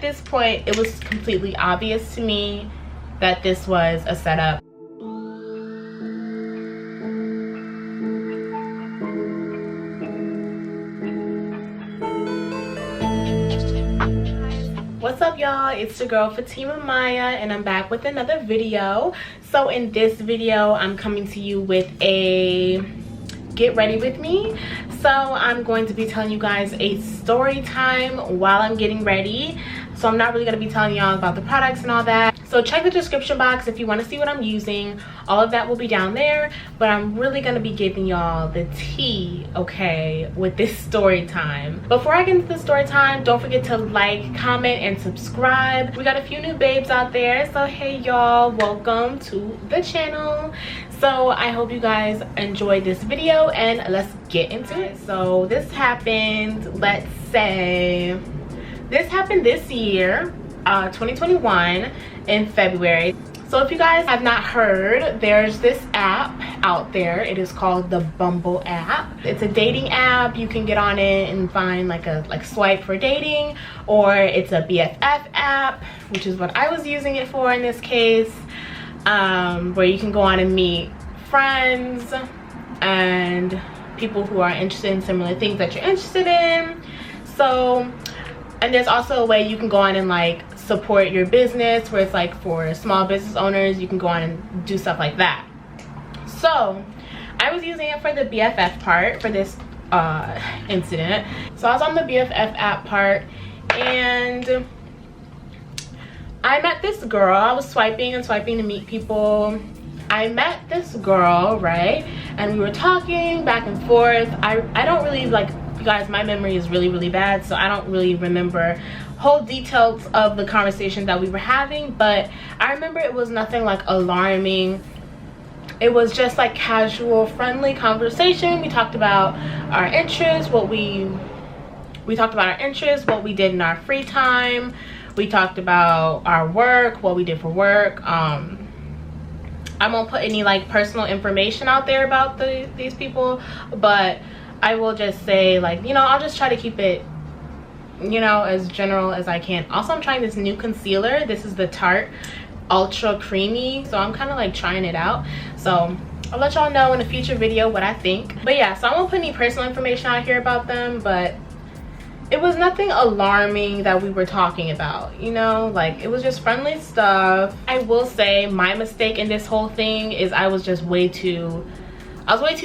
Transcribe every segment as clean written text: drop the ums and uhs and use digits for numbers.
this point, it was completely obvious to me that this was a setup. What's up, y'all? It's your girl Fatima Maya, and I'm back with another video. So in this video, I'm coming to you with a get ready with me. So I'm going to be telling you guys a story time while I'm getting ready. So I'm not really going to be telling y'all about the products and all that. So check the description box if you want to see what I'm using. All of that will be down there. But I'm really going to be giving y'all the tea, okay, with this story time. Before I get into the story time, don't forget to like, comment, and subscribe. We got a few new babes out there. So hey y'all, welcome to the channel. So I hope you guys enjoyed this video and let's get into it. So this happened, let's say, this happened this year, 2021 in February. So if you guys have not heard, there's this app out there. It is called the Bumble app. It's a dating app. You can get on it and find like swipe for dating, or it's a BFF app, which is what I was using it for in this case, where you can go on and meet friends and people who are interested in similar things that you're interested in. So, and there's also a way you can go on and like support your business, where it's like for small business owners, you can go on and do stuff like that. So I was using it for the BFF part for this incident. So I was on the BFF app part and I met this girl. I was swiping and swiping to meet people. I met this girl, right? And we were talking back and forth. I don't really, like, you guys, my memory is really bad, so I don't really remember whole details of the conversation that we were having, but I remember it was nothing like alarming. It was just like casual, friendly conversation. We talked about our interests, what we talked about our interests, what we did in our free time. We talked about our work, what we did for work. I won't put any like personal information out there about these people, but I will just say, like, you know, I'll just try to keep it, you know, as general as I can. Also, I'm trying this new concealer. This is the Tarte Ultra Creamy, so I'm kind of like trying it out. So I'll let y'all know in a future video what I think. But yeah, so I won't put any personal information out here about them, but it was nothing alarming that we were talking about, you know, like it was just friendly stuff. I will say my mistake in this whole thing is I was way too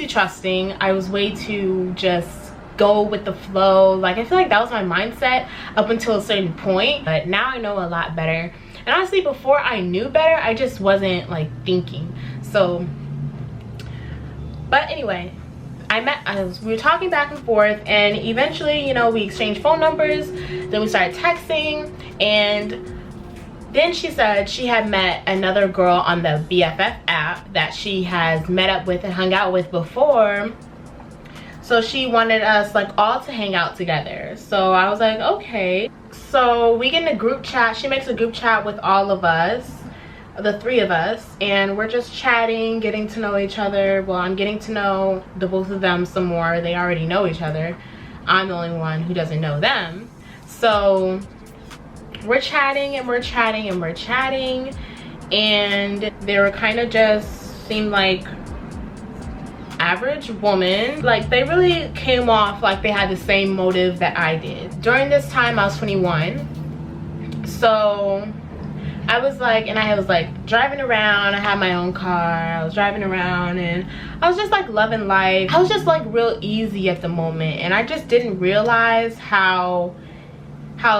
trusting. I was way too just go with the flow. Like, I feel like that was my mindset up until a certain point, but now I know a lot better. And honestly, before I knew better, I just wasn't like thinking. So, but anyway, we were talking back and forth, and eventually, you know, we exchanged phone numbers. Then we started texting, and then she said she had met another girl on the BFF app that she has met up with and hung out with before. So she wanted us like all to hang out together. So I was like, okay. So we get in a group chat. She makes a group chat with all of us, the three of us, and we're just chatting, getting to know each other. Well, I'm getting to know the both of them some more. They already know each other. I'm the only one who doesn't know them. So we're chatting and we're chatting and we're chatting, and they were kind of just seemed like average woman. Like, they really came off like they had the same motive that I did. During this time I was 21, so I was like, and I was like driving around. I had my own car. I was driving around and I was just like loving life. I was just like real easy at the moment, and I just didn't realize how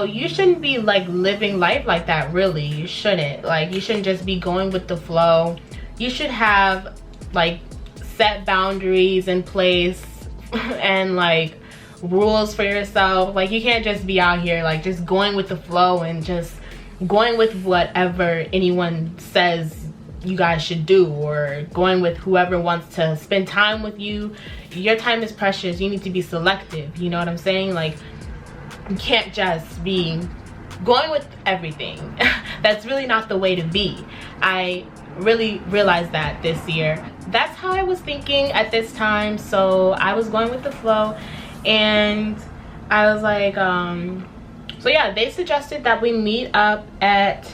you shouldn't be like living life like that. Really, you shouldn't. Like, you shouldn't just be going with the flow. You should have like set boundaries in place and like rules for yourself. Like, you can't just be out here like just going with the flow and just going with whatever anyone says you guys should do, or going with whoever wants to spend time with you. Your time is precious. You need to be selective, you know what I'm saying? Like, you can't just be going with everything. That's really not the way to be. I really realized that this year. That's how I was thinking at this time. So I was going with the flow, and I was like, So yeah, they suggested that we meet up at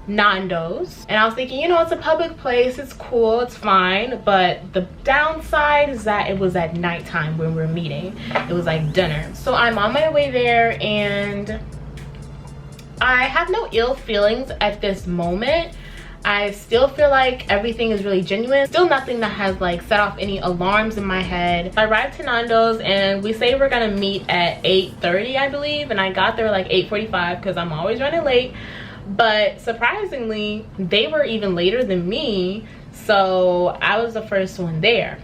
Nando's, and I was thinking, you know, it's a public place, it's cool, it's fine, but the downside is that it was at nighttime when we were meeting. It was like dinner. So I'm on my way there, and I have no ill feelings at this moment. I still feel like everything is really genuine. Still nothing that has like set off any alarms in my head. I arrived to Nando's, and we say we're gonna meet at 8:30, I believe, and I got there like 8:45 because I'm always running late. But surprisingly, they were even later than me, so I was the first one there.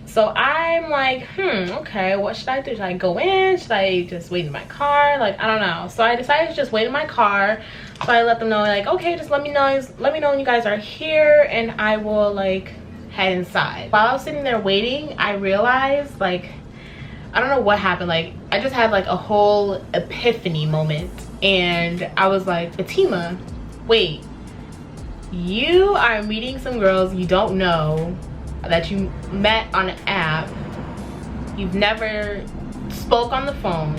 So I'm like, okay, what should I do? Should I go in? Should I just wait in my car? Like, I don't know. So I decided to just wait in my car. So I let them know, like, okay, just let me know when you guys are here, and I will like head inside. While I was sitting there waiting, I realized, like, I don't know what happened. Like, I just had like a whole epiphany moment, and I was like, Fatima, wait, you are meeting some girls you don't know, that you met on an app, you've never spoke on the phone,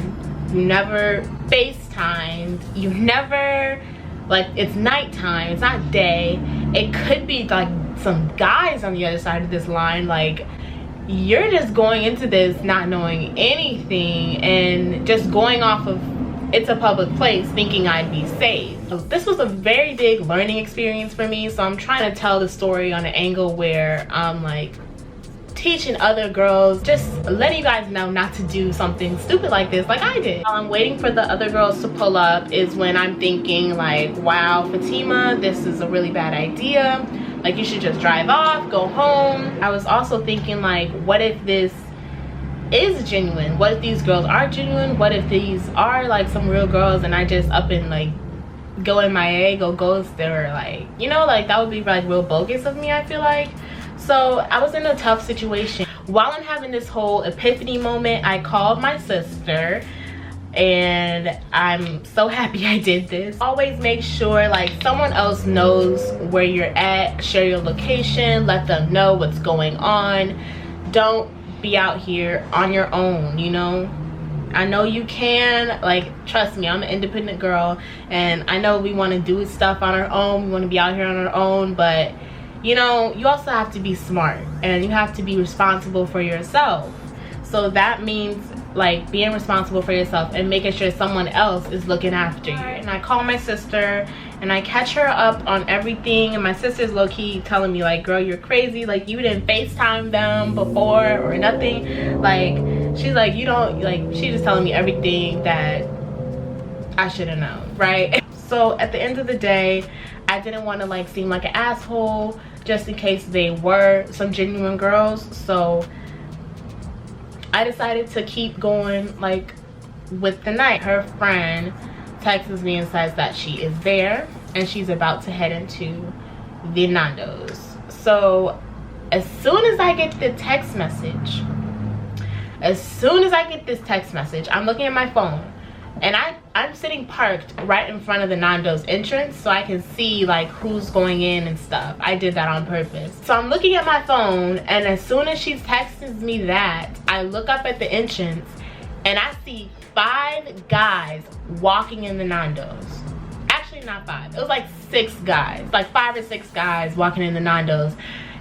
you never FaceTimed, you never, like, it's nighttime, it's not day, it could be like some guys on the other side of this line. Like, you're just going into this not knowing anything and just going off of it's a public place thinking I'd be safe. This was a very big learning experience for me, so I'm trying to tell the story on an angle where I'm like teaching other girls, just letting you guys know not to do something stupid like this like I did. While I'm waiting for the other girls to pull up is when I'm thinking, like, wow, Fatima, this is a really bad idea. Like, you should just drive off, go home. I was also thinking, like, what if this is genuine? What if these girls are genuine? What if these are like some real girls and I just up and like go MIA, go ghost, or like, you know, like that would be like real bogus of me, I feel like. So I was in a tough situation. While I'm having this whole epiphany moment, I called my sister, and I'm so happy I did this. Always make sure like someone else knows where you're at. Share your location, let them know what's going on. Don't be out here on your own, you know. I know you can, like, trust me, I'm an independent girl, and I know we want to do stuff on our own, we want to be out here on our own, but you know, you also have to be smart and you have to be responsible for yourself. So that means like being responsible for yourself and making sure someone else is looking after you. And I call my sister and I catch her up on everything, and my sister's low-key telling me like, girl, you're crazy, like you didn't FaceTime them before or nothing. Like, she's like, you don't, like, she's just telling me everything that I should have known, right? So at the end of the day, I didn't want to like seem like an asshole just in case they were some genuine girls. So I decided to keep going like with the night. Her friend texts me and says that she is there and she's about to head into the Nando's. So as soon as I get the text message, I'm looking at my phone, and I'm sitting parked right in front of the Nando's entrance so I can see like who's going in and stuff. I did that on purpose. So I'm looking at my phone, and as soon as she texts me that, I look up at the entrance and I see 5 guys walking in the Nando's. Actually not 5, it was like 6 guys, like 5 or 6 guys walking in the Nando's.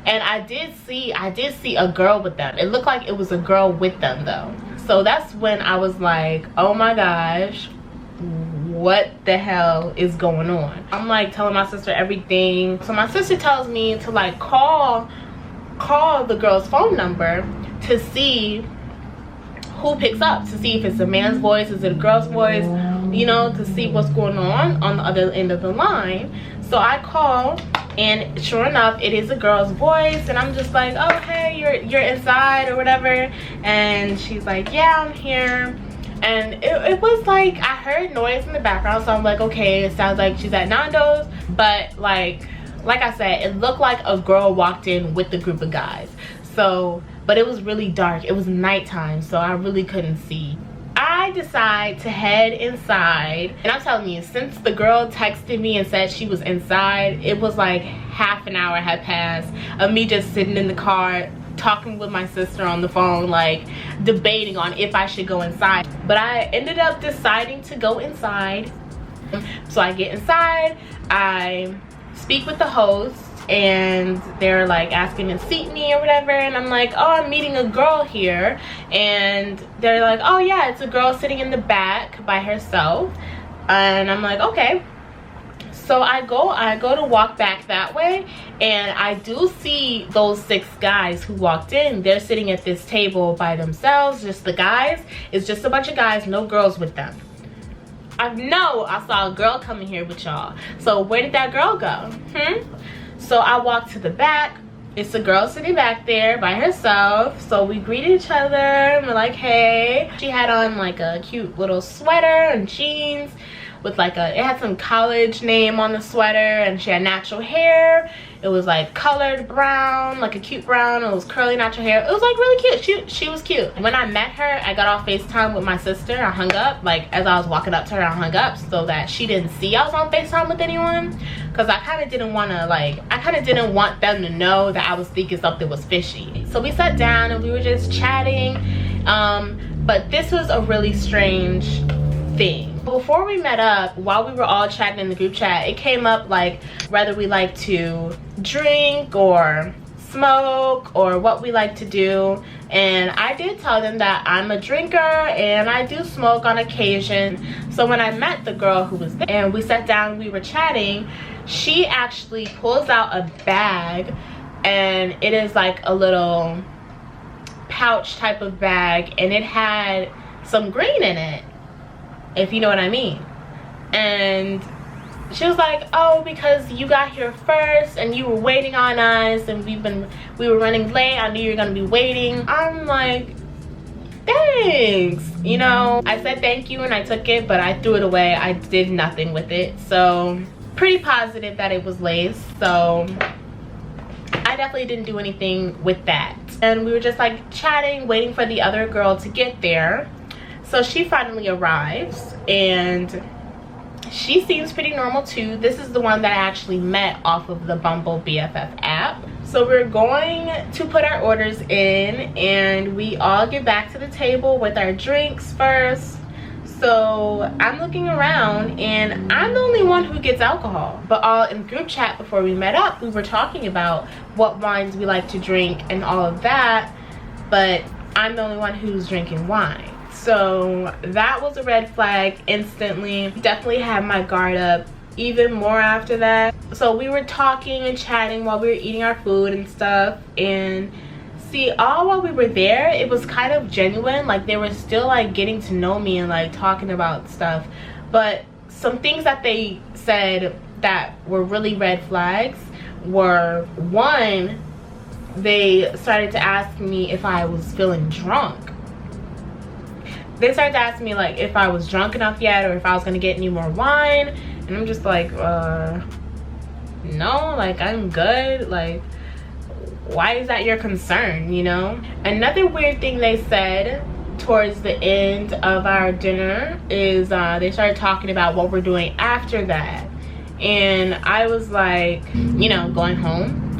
And I did see a girl with them. It looked like it was a girl with them though. So that's when I was like, oh my gosh, what the hell is going on? I'm like telling my sister everything. So my sister tells me to like call the girl's phone number to see who picks up, to see if it's a man's voice, is it a girl's voice, you know, to see what's going on the other end of the line. So I call, and sure enough, it is a girl's voice, and I'm just like, oh hey, you're inside or whatever. And she's like, yeah, I'm here. And it was like, I heard noise in the background, so I'm like, okay, it sounds like she's at Nando's. But like I said, it looked like a girl walked in with a group of guys. So, but it was really dark, it was nighttime, so I really couldn't see. I decide to head inside, and I'm telling you, since the girl texted me and said she was inside, it was like half an hour had passed of me just sitting in the car talking with my sister on the phone, like debating on if I should go inside. But I ended up deciding to go inside. So I get inside, I speak with the host, and they're like asking to seat me or whatever, and I'm like, oh, I'm meeting a girl here, and they're like, oh yeah, it's a girl sitting in the back by herself. And I'm like, okay. So I go to walk back that way, and I do see those 6 guys who walked in. They're sitting at this table by themselves, just the guys. It's just a bunch of guys, no girls with them. I know I saw a girl coming here with y'all. So where did that girl go? So I walked to the back. It's a girl sitting back there by herself. So we greeted each other and we're like, hey. She had on like a cute little sweater and jeans with like it had some college name on the sweater, and she had natural hair. It was like colored brown, like a cute brown. It was curly natural hair. It was like really cute. She was cute. When I met her, I got off FaceTime with my sister. I hung up, like as I was walking up to her, I hung up so that she didn't see I was on FaceTime with anyone, because I kind of didn't want them to know that I was thinking something was fishy. So we sat down and we were just chatting, but this was a really strange thing. Before we met up, while we were all chatting in the group chat, it came up like whether we like to drink or smoke or what we like to do. And I did tell them that I'm a drinker and I do smoke on occasion. So when I met the girl who was there and we sat down, we were chatting, she actually pulls out a bag, and it is like a little pouch type of bag, and it had some green in it, if you know what I mean. And she was like, oh, because you got here first and you were waiting on us, and we were running late, I knew you were gonna be waiting. I'm like, thanks, you know. I said thank you and I took it, but I threw it away. I did nothing with it. So pretty positive that it was lace. So I definitely didn't do anything with that. And we were just like chatting, waiting for the other girl to get there. So she finally arrives, and she seems pretty normal too. This is the one that I actually met off of the Bumble BFF app. So we're going to put our orders in, and we all get back to the table with our drinks first. So I'm looking around, and I'm the only one who gets alcohol. But all in group chat before we met up, we were talking about what wines we like to drink and all of that. But I'm the only one who's drinking wine. So that was a red flag instantly. Definitely had my guard up even more after that. So we were talking and chatting while we were eating our food and stuff. And see, all while we were there, it was kind of genuine. Like they were still like getting to know me and like talking about stuff. But some things that they said that were really red flags were, one, they started to ask me if I was feeling drunk. They started to ask me like if I was drunk enough yet, or if I was gonna get any more wine. And I'm just like, no, like I'm good. Like, why is that your concern, you know? Another weird thing they said towards the end of our dinner is they started talking about what we're doing after that. And I was like, you know, going home.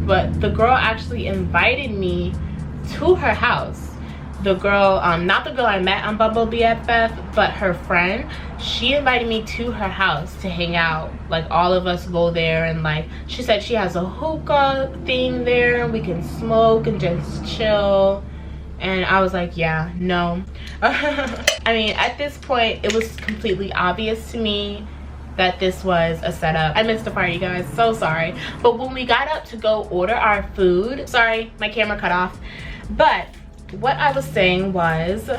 But the girl actually invited me to her house. The girl, not the girl I met on Bumble BFF, but her friend, she invited me to her house to hang out. Like all of us go there, and like she said she has a hookah thing there, and we can smoke and just chill. And I was like, yeah, no. I mean, at this point, it was completely obvious to me that this was a setup. I missed the part, you guys, so sorry. But when we got up to go order our food, sorry, my camera cut off. But what I was saying was,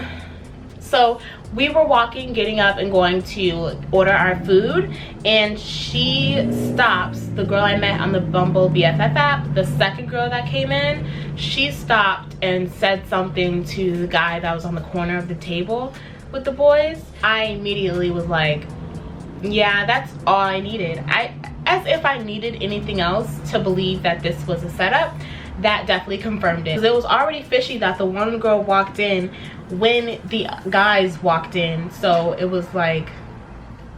so we were walking, getting up and going to order our food, and she stops, the girl I met on the Bumble BFF app, the second girl that came in, she stopped and said something to the guy that was on the corner of the table with the boys. I immediately was like, yeah, that's all I needed. As if I needed anything else to believe that this was a setup. That definitely confirmed it. It was already fishy that the one girl walked in when the guys walked in. So it was like,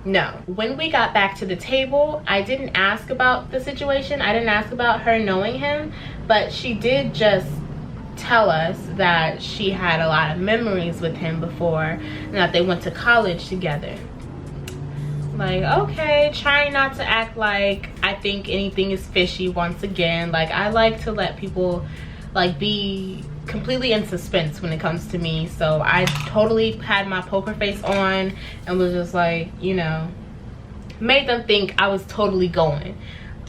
No. When we got back to the table, I didn't ask about the situation. I didn't ask about her knowing him, but she did just tell us that she had a lot of memories with him before and that they went to college together. Like, okay, trying not to act like I think anything is fishy once again. Like, I like to let people like be completely in suspense when it comes to me. So I totally had my poker face on and was just like, you know, made them think I was totally going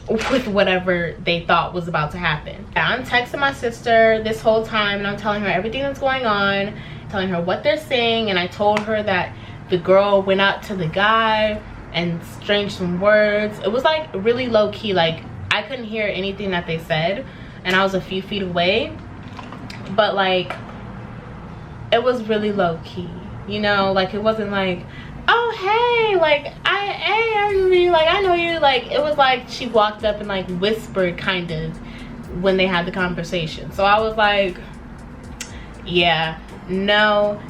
with whatever they thought was about to happen. I'm texting my sister this whole time and I'm telling her everything that's going on, telling her what they're saying, and I told her that the girl went up to the guy and exchanged some words. It was like really low-key, like I couldn't hear anything that they said and I was a few feet away, but like it was really low-key, you know, like it wasn't like, oh hey, like I mean, like I know you. Like it was like she walked up and like whispered kind of when they had the conversation. So I was like, yeah, no,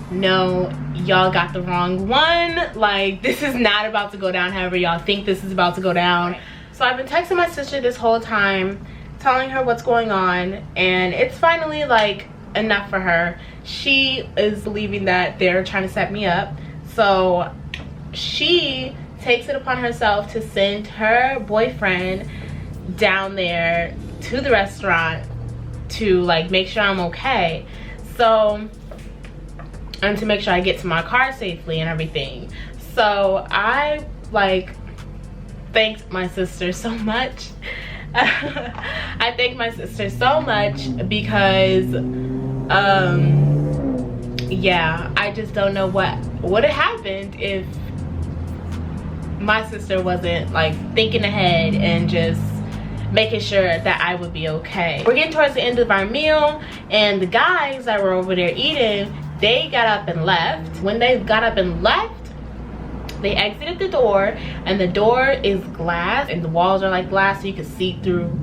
y'all got the wrong one. Like this is not about to go down however y'all think this is about to go down. So I've been texting my sister this whole time, telling her what's going on, and it's finally like enough for her. She is believing that they're trying to set me up, so she takes it upon herself to send her boyfriend down there to the restaurant to like make sure I'm okay, so, and to make sure I get to my car safely and everything. So I like thanked my sister so much. I thank my sister so much because yeah, I just don't know what would have happened if my sister wasn't like thinking ahead and just making sure that I would be okay. We're getting towards the end of our meal, and the guys that were over there eating, they got up and left. When they got up and left, they exited the door, and the door is glass and the walls are like glass, so you can see through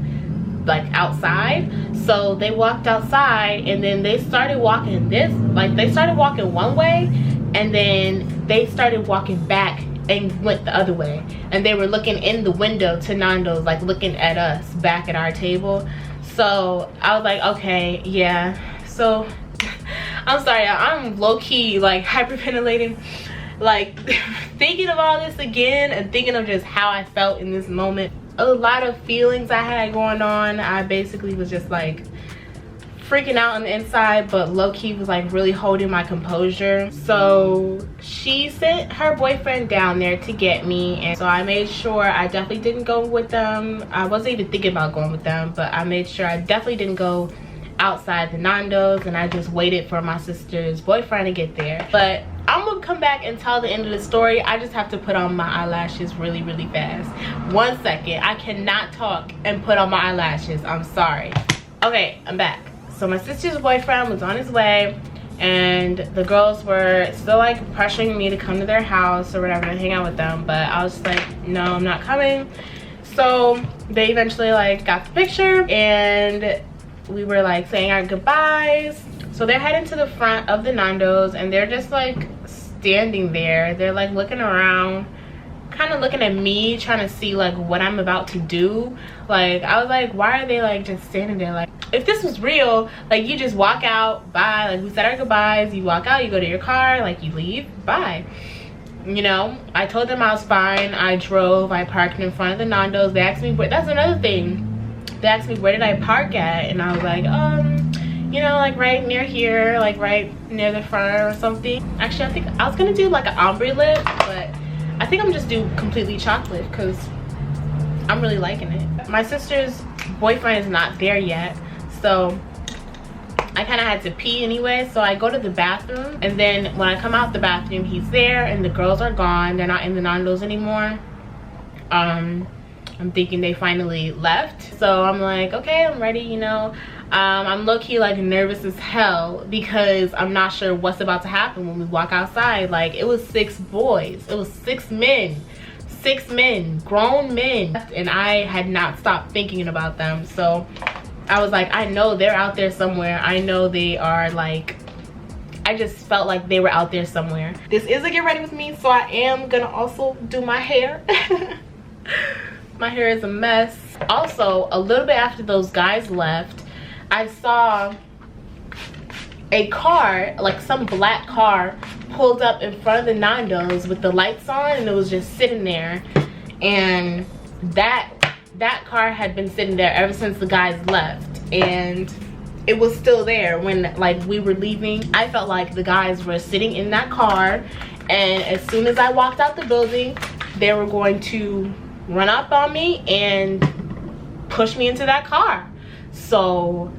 like outside. So they walked outside, and then they started walking they started walking one way, and then they started walking back and went the other way, and they were looking in the window to Nando's, like looking at us back at our table. So I was like, okay, yeah. So I'm sorry, I'm low-key like hyperventilating, like thinking of all this again and thinking of just how I felt in this moment. A lot of feelings I had going on. I basically was just like freaking out on the inside, but low-key was like really holding my composure. So she sent her boyfriend down there to get me, and so I made sure I definitely didn't go with them. I wasn't even thinking about going with them, but I made sure I definitely didn't go outside the Nando's, and I just waited for my sister's boyfriend to get there. But I'm gonna come back and tell the end of the story. I just have to put on my eyelashes really fast. 1 second, I cannot talk and put on my eyelashes, I'm sorry. Okay, I'm back. So my sister's boyfriend was on his way, and the girls were still like pressuring me to come to their house or whatever to hang out with them, but I was just like, no, I'm not coming. So they eventually like got the picture, and we were like saying our goodbyes. So they're heading to the front of the Nando's, and they're just like standing there. They're like looking around, kind of looking at me, trying to see like what I'm about to do. Like I was like, why are they like just standing there? Like if this was real, like you just walk out, bye, like we said our goodbyes, you walk out, you go to your car, like you leave, bye. You know, I told them I was fine. I drove, I parked in front of the Nando's. They asked me where, that's another thing, they asked me where did I park at, and I was like, you know, like right near here, like right near the front or something. Actually, I think I was gonna do like an ombre lip, but I think I'm just do completely chocolate because I'm really liking it. My sister's boyfriend is not there yet, so I kind of had to pee anyway, so I go to the bathroom, and then when I come out the bathroom, he's there and the girls are gone. They're not in the Nando's anymore. I'm thinking they finally left, so I'm like, okay, I'm ready, you know. I'm low-key like nervous as hell because I'm not sure what's about to happen when we walk outside. Like it was 6 boys, it was 6 men, grown men, and I had not stopped thinking about them. So I was like, I know they're out there somewhere. I know they are like I just felt like they were out there somewhere. This is a get ready with me, so I am gonna also do my hair. My hair is a mess. Also, a little bit after those guys left, I saw a car, like some black car, pulled up in front of the Nando's with the lights on, and it was just sitting there. And that car had been sitting there ever since the guys left, and it was still there when like we were leaving. I felt like the guys were sitting in that car, and as soon as I walked out the building, they were going to run up on me and push me into that car. So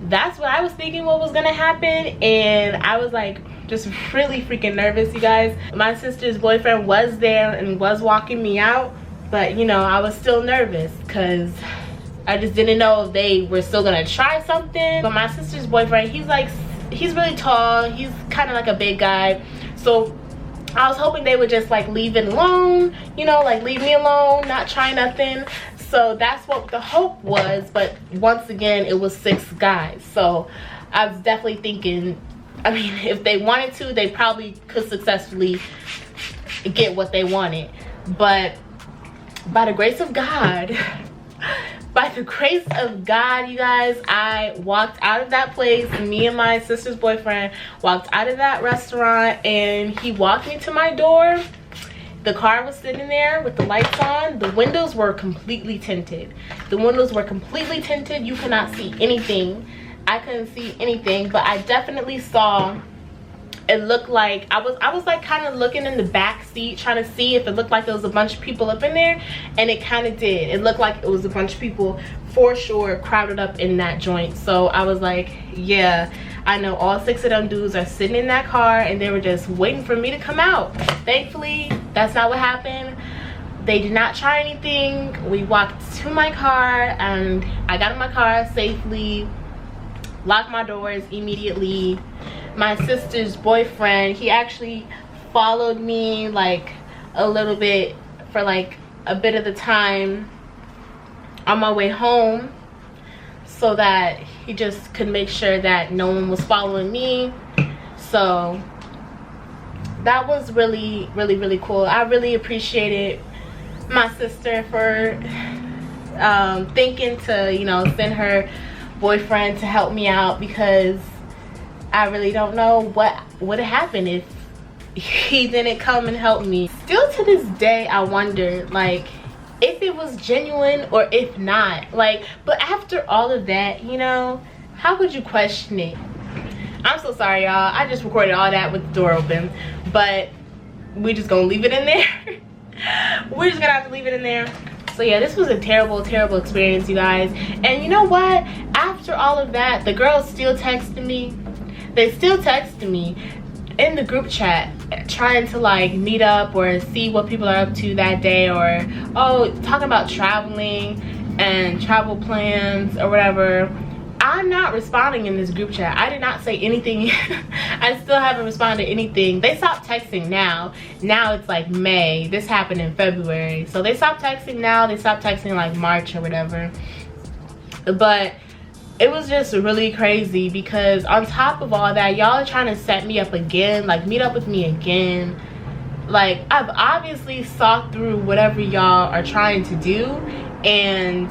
that's what I was thinking what was gonna happen, and I was like just really freaking nervous, you guys. My sister's boyfriend was there and was walking me out, but you know, I was still nervous because I just didn't know if they were still gonna try something. But my sister's boyfriend, he's really tall, he's kind of like a big guy, so I was hoping they would just like leave it alone, you know, like leave me alone, not try nothing. So that's what the hope was, but once again, it was 6 guys. So I was definitely thinking, I mean, if they wanted to, they probably could successfully get what they wanted. But by the grace of God, by the grace of God, you guys, I walked out of that place. Me and my sister's boyfriend walked out of that restaurant, and he walked me to my door. The car was sitting there with the lights on. The windows were completely tinted. The windows were completely tinted. You could not see anything. I couldn't see anything, but I definitely saw, it looked like, I was like kind of looking in the back seat trying to see if it looked like there was a bunch of people up in there, and it kind of did. It looked like it was a bunch of people for sure crowded up in that joint. So I was like, yeah, I know all 6 of them dudes are sitting in that car, and they were just waiting for me to come out. Thankfully, that's not what happened. They did not try anything. We walked to my car, and I got in my car safely, locked my doors immediately. My sister's boyfriend, he actually followed me like a little bit for like a bit of the time on my way home, so that he just could make sure that no one was following me. So that was really, really, really cool. I really appreciated my sister for thinking to, you know, send her boyfriend to help me out, because I really don't know what would have happened if he didn't come and help me. Still to this day, I wonder like if it was genuine or if not. Like, but after all of that, you know, how could you question it? I'm so sorry, y'all. I just recorded all that with the door open, but we just gonna leave it in there. We're just gonna have to leave it in there. So yeah, this was a terrible, terrible experience, you guys. And you know what? After all of that, the girls still texted me. They still texted me in the group chat trying to like meet up or see what people are up to that day, or talking about traveling and travel plans or whatever. I'm not responding in this group chat. I did not say anything. I still haven't responded to anything. They stopped texting now. Now it's like May. This happened in February. So they stopped texting now. They stopped texting like March or whatever. But it was just really crazy, because on top of all that, y'all are trying to set me up again, like meet up with me again. Like, I've obviously thought through whatever y'all are trying to do, and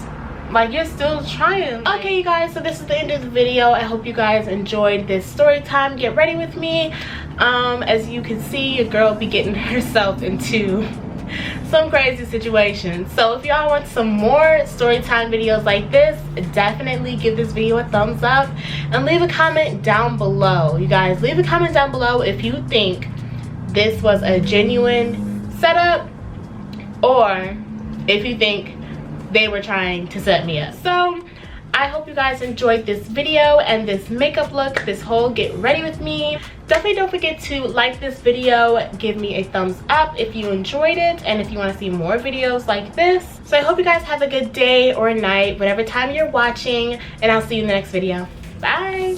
like you're still trying. Okay, you guys, so this is the end of the video. I hope you guys enjoyed this story time get ready with me. As you can see, your girl be getting herself into some crazy situations. So if y'all want some more story time videos like this, definitely give this video a thumbs up and leave a comment down below. You guys, leave a comment down below if you think this was a genuine setup, or if you think they were trying to set me up. So I hope you guys enjoyed this video and this makeup look, this whole get ready with me. Definitely don't forget to like this video, give me a thumbs up if you enjoyed it, and if you want to see more videos like this. So I hope you guys have a good day or night, whatever time you're watching, and I'll see you in the next video. Bye.